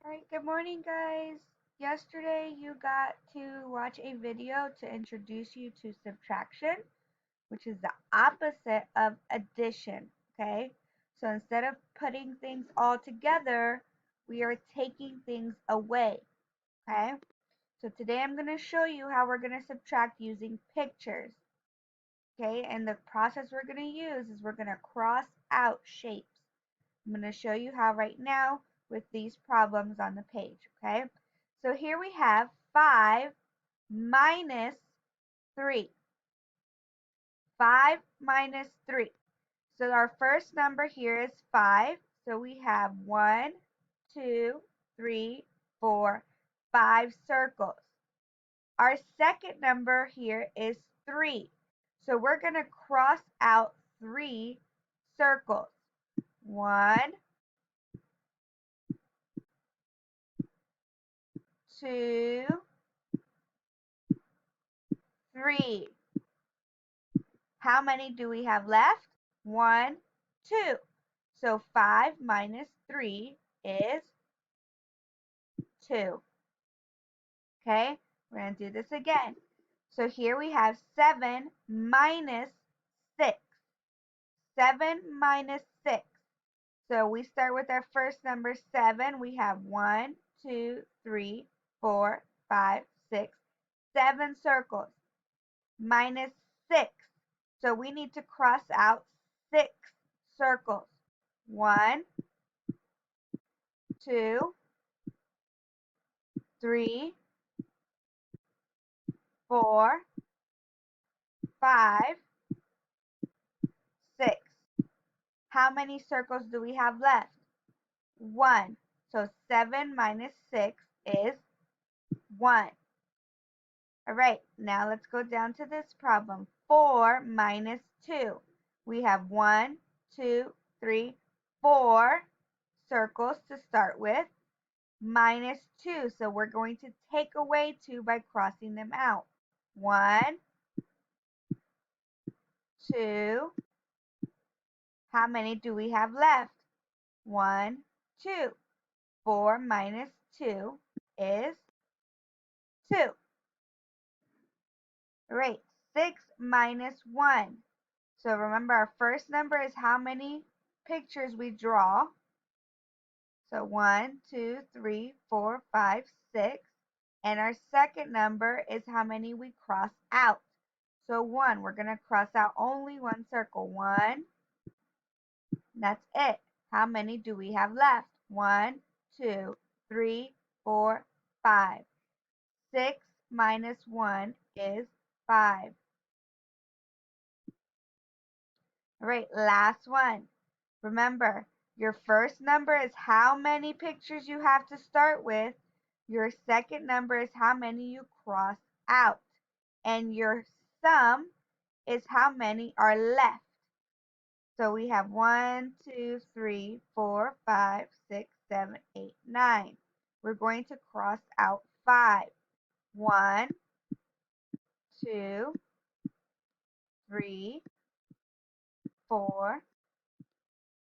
Alright, good morning guys. Yesterday you got to watch a video to introduce you to subtraction, which is the opposite of addition, okay? So instead of putting things all together, we are taking things away, okay? So today I'm going to show you how we're going to subtract using pictures, okay? And the process we're going to use is we're going to cross out shapes. I'm going to show you how right now with these problems on the page, okay? So here we have 5 minus 3. 5 minus 3. So our first number here is 5. So we have 1, 2, 3, 4, 5 circles. Our second number here is 3. So we're going to cross out 3 circles. 1, 2, 3. How many do we have left? 1, 2. So 5 minus 3 is 2. Okay, we're going to do this again. So here we have 7 minus 6. 7 minus 6. So we start with our first number 7. We have 1, 2, 3, 4, 5, 6, 7 circles. Minus 6. So we need to cross out 6 circles. 1, 2, 3, 4, 5, 6. How many circles do we have left? 1. So 7 minus 6 is 1. All right, now let's go down to this problem. 4 minus 2. We have 1, 2, 3, 4 circles to start with. Minus 2. So we're going to take away 2 by crossing them out. 1, 2. How many do we have left? 1, 2. 4 minus 2 is 2. All right, 6 minus 1. So remember our first number is how many pictures we draw. So 1, 2, 3, 4, 5, 6. And our second number is how many we cross out. So 1, we're going to cross out only one circle. 1, that's it. How many do we have left? 1, 2, 3, 4, 5. 6 minus 1 is 5. All right, last one. Remember, your first number is how many pictures you have to start with. Your second number is how many you cross out. And your sum is how many are left. So we have 1, 2, 3, 4, 5, 6, 7, 8, 9. We're going to cross out 5. 1, 2, 3, 4,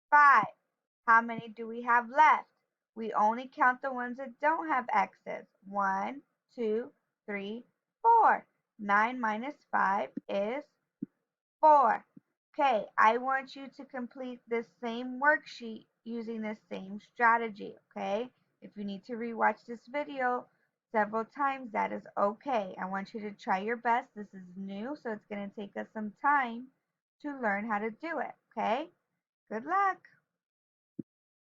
5. How many do we have left? We only count the ones that don't have X's. 1, 2, 3, 4. 9 minus 5 is 4. Okay, I want you to complete this same worksheet using the same strategy, okay? If you need to rewatch this video several times, that is okay. I want you to try your best. This is new, so it's going to take us some time to learn how to do it, okay? Good luck.